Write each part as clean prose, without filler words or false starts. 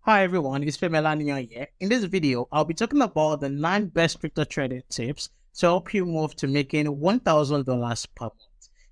Hi everyone, it's Femi Olaniyan here. In this video, I'll be talking about the 9 best crypto trading tips to help you move to making $1,000 per month.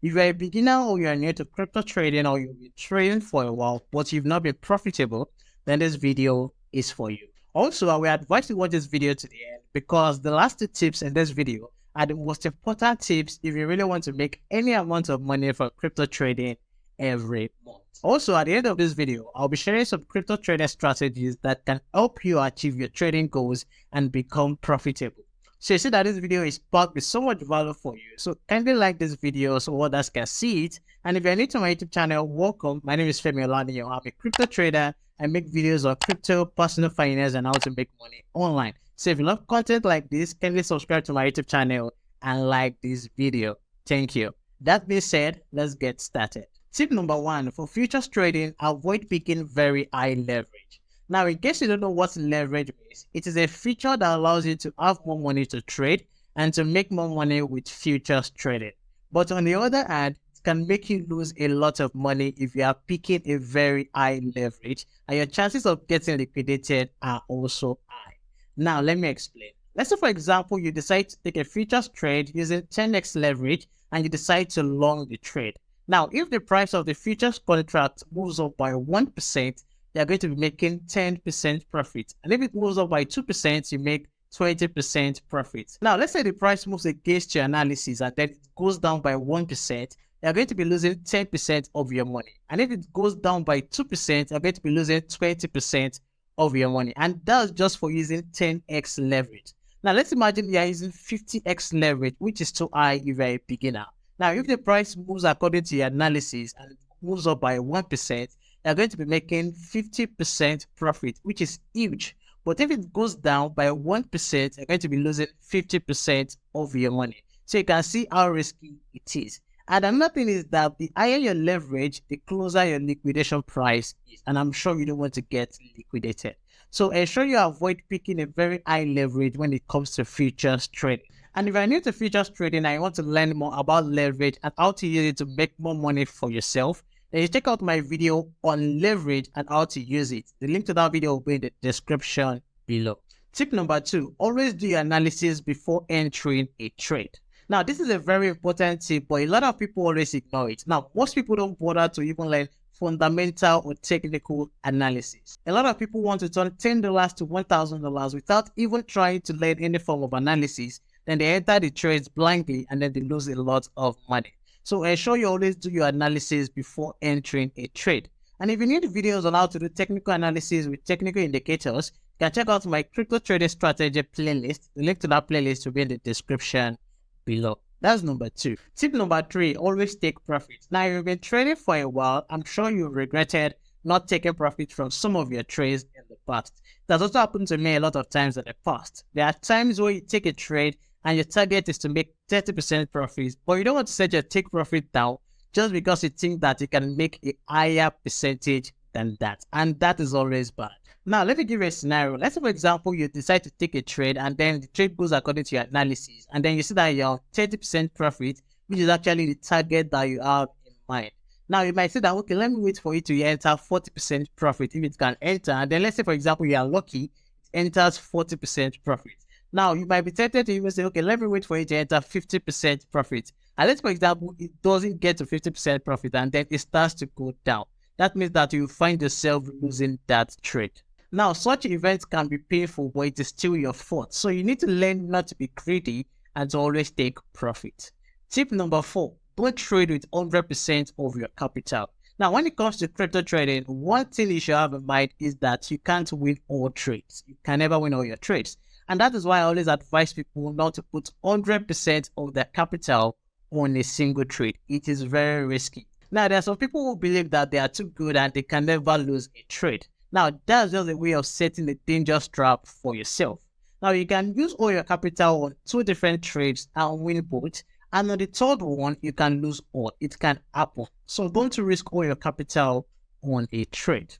If you're a beginner or you're new to crypto trading or you've been trading for a while but you've not been profitable, then this video is for you. Also, I will advise you to watch this video to the end because the last 2 tips in this video are the most important tips if you really want to make any amount of money from crypto trading every month. Also, at the end of this video, I'll be sharing some crypto trading strategies that can help you achieve your trading goals and become profitable. So you see that this video is packed with so much value for you. So kindly like this video so others can see it. And if you're new to my YouTube channel, welcome. My name is Femi Olaniyan. I'm a crypto trader. I make videos on crypto, personal finance, and how to make money online. So if you love content like this, kindly subscribe to my YouTube channel and like this video. Thank you. That being said, let's get started. Tip number 1, for futures trading, avoid picking very high leverage. Now, in case you don't know what leverage means, it is a feature that allows you to have more money to trade and to make more money with futures trading. But on the other hand, it can make you lose a lot of money if you are picking a very high leverage and your chances of getting liquidated are also high. Now, let me explain. Let's say, for example, you decide to take a futures trade using 10x leverage and you decide to long the trade. Now, if the price of the futures contract moves up by 1%, you're going to be making 10% profit. And if it moves up by 2%, you make 20% profit. Now, let's say the price moves against your analysis and then it goes down by 1%, you're going to be losing 10% of your money. And if it goes down by 2%, you're going to be losing 20% of your money. And that's just for using 10x leverage. Now, let's imagine you're using 50x leverage, which is too high if you're a beginner. Now, if the price moves according to your analysis and moves up by 1%, you're going to be making 50% profit, which is huge. But if it goes down by 1%, you're going to be losing 50% of your money. So you can see how risky it is. And another thing is that the higher your leverage, the closer your liquidation price is. And I'm sure you don't want to get liquidated. So ensure you avoid picking a very high leverage when it comes to futures trading. And if you're new to futures trading and you want to learn more about leverage and how to use it to make more money for yourself, then you check out my video on leverage and how to use it. The link to that video will be in the description below. Tip number 2, always do your analysis before entering a trade. Now, this is a very important tip, but a lot of people always ignore it. Now, most people don't bother to even learn fundamental or technical analysis. A lot of people want to turn $10 to $1,000 without even trying to learn any form of analysis. Then they enter the trades blindly and then they lose a lot of money. So ensure you always do your analysis before entering a trade. And if you need videos on how to do technical analysis with technical indicators, you can check out my crypto trading strategy playlist. The link to that playlist will be in the description below. That's number 2. Tip number 3, always take profit. Now, if you've been trading for a while, I'm sure you regretted not taking profit from some of your trades in the past. That's also happened to me a lot of times in the past. There are times where you take a trade and your target is to make 30% profits, but you don't want to set your take profit down just because you think that you can make a higher percentage than that. And that is always bad. Now, let me give you a scenario. Let's say, for example, you decide to take a trade and then the trade goes according to your analysis. And then you see that you're 30% profit, which is actually the target that you have in mind. Now, you might say that, okay, let me wait for it to enter 40% profit if it can enter. And then let's say, for example, you are lucky, it enters 40% profit. Now, you might be tempted to even say, okay, let me wait for it to enter 50% profit. And let's, for example, it doesn't get to 50% profit and then it starts to go down. That means that you find yourself losing that trade. Now, such events can be painful, but it is still your fault. So you need to learn not to be greedy and to always take profit. Tip number 4, don't trade with 100% of your capital. Now, when it comes to crypto trading, one thing you should have in mind is that you can't win all trades. You can never win all your trades. And that is why I always advise people not to put 100% of their capital on a single trade. It is very risky. Now, there are some people who believe that they are too good and they can never lose a trade. Now, that's just a way of setting a dangerous trap for yourself. Now, you can use all your capital on 2 different trades and win both. And on the third one, you can lose all. It can happen. So don't risk all your capital on a trade.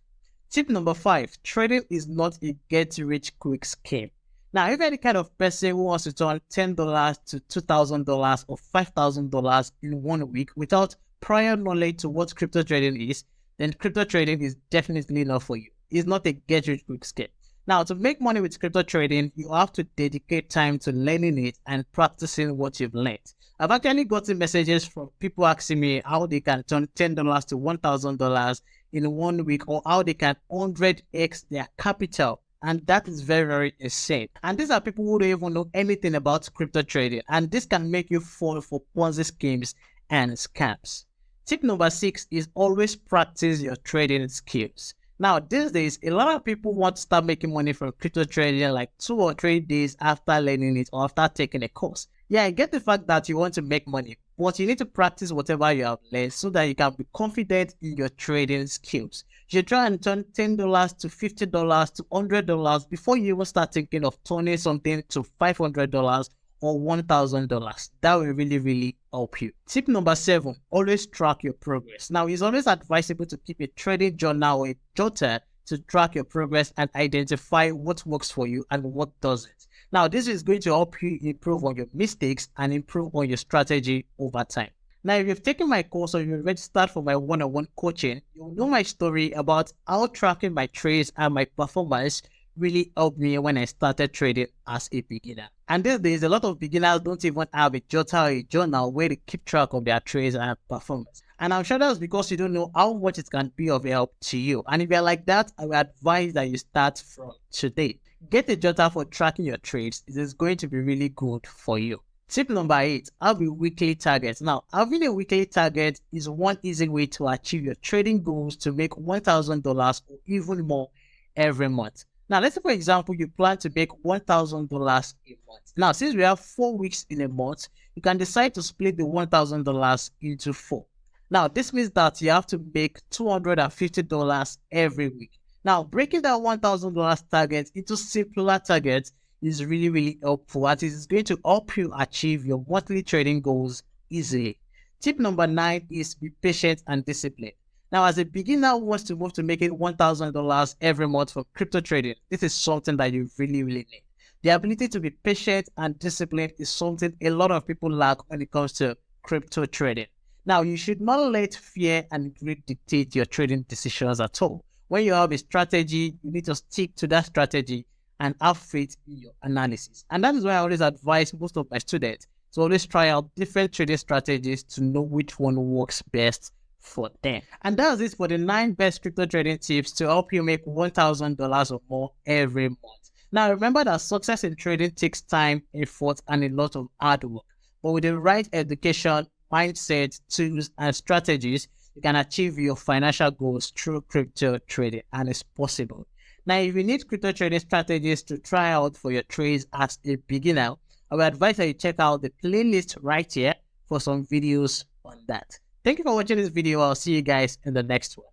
Tip number 5, trading is not a get-rich-quick scheme. Now, if you're the kind of person who wants to turn $10 to $2,000 or $5,000 in 1 week without prior knowledge to what crypto trading is, then crypto trading is definitely not for you. It's not a get rich quick scheme. Now, to make money with crypto trading, you have to dedicate time to learning it and practicing what you've learned. I've actually gotten messages from people asking me how they can turn $10 to $1,000 in 1 week, or how they can 100x their capital. And that is very, very insane. And these are people who don't even know anything about crypto trading. And this can make you fall for Ponzi schemes and scams. Tip number 6 is always practice your trading skills. Now, these days, a lot of people want to start making money from crypto trading like 2 or 3 days after learning it or after taking a course. Yeah, I get the fact that you want to make money, but you need to practice whatever you have learned so that you can be confident in your trading skills. You should try and turn $10 to $50 to $100 before you even start thinking of turning something to $500 or $1,000. That will really, really help you. Tip number 7, always track your progress. Now, it's always advisable to keep a trading journal or a jotter to track your progress and identify what works for you and what doesn't. Now, this is going to help you improve on your mistakes and improve on your strategy over time. Now, if you've taken my course or you've registered for my one-on-one coaching, you'll know my story about how tracking my trades and my performance really helped me when I started trading as a beginner. And these days, a lot of beginners don't even have a jotter or a journal where they keep track of their trades and performance. And I'm sure that's because you don't know how much it can be of help to you. And if you're like that, I would advise that you start from today. Get a jotter for tracking your trades. It is going to be really good for you. Tip number 8, have a weekly target. Now, having a weekly target is one easy way to achieve your trading goals to make $1,000 or even more every month. Now, let's say, for example, you plan to make $1,000 a month. Now, since we have 4 weeks in a month, you can decide to split the $1,000 into 4. Now, this means that you have to make $250 every week. Now, breaking that $1,000 target into simpler targets is really, really helpful, as it is going to help you achieve your monthly trading goals easily. Tip number 9 is be patient and disciplined. Now, as a beginner who wants to move to making $1,000 every month from crypto trading, this is something that you really, really need. The ability to be patient and disciplined is something a lot of people lack when it comes to crypto trading. Now, you should not let fear and greed dictate your trading decisions at all. When you have a strategy, you need to stick to that strategy and have faith in your analysis. And that is why I always advise most of my students to always try out different trading strategies to know which one works best for them. And that's it for the 9 best crypto trading tips to help you make $1,000 or more every month. Now, remember that success in trading takes time, effort, and a lot of hard work. But with the right education, mindset, tools, and strategies, you can achieve your financial goals through crypto trading, and it's possible. Now, if you need crypto trading strategies to try out for your trades as a beginner, I would advise that you check out the playlist right here for some videos on that. Thank you for watching this video. I'll see you guys in the next one.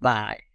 Bye.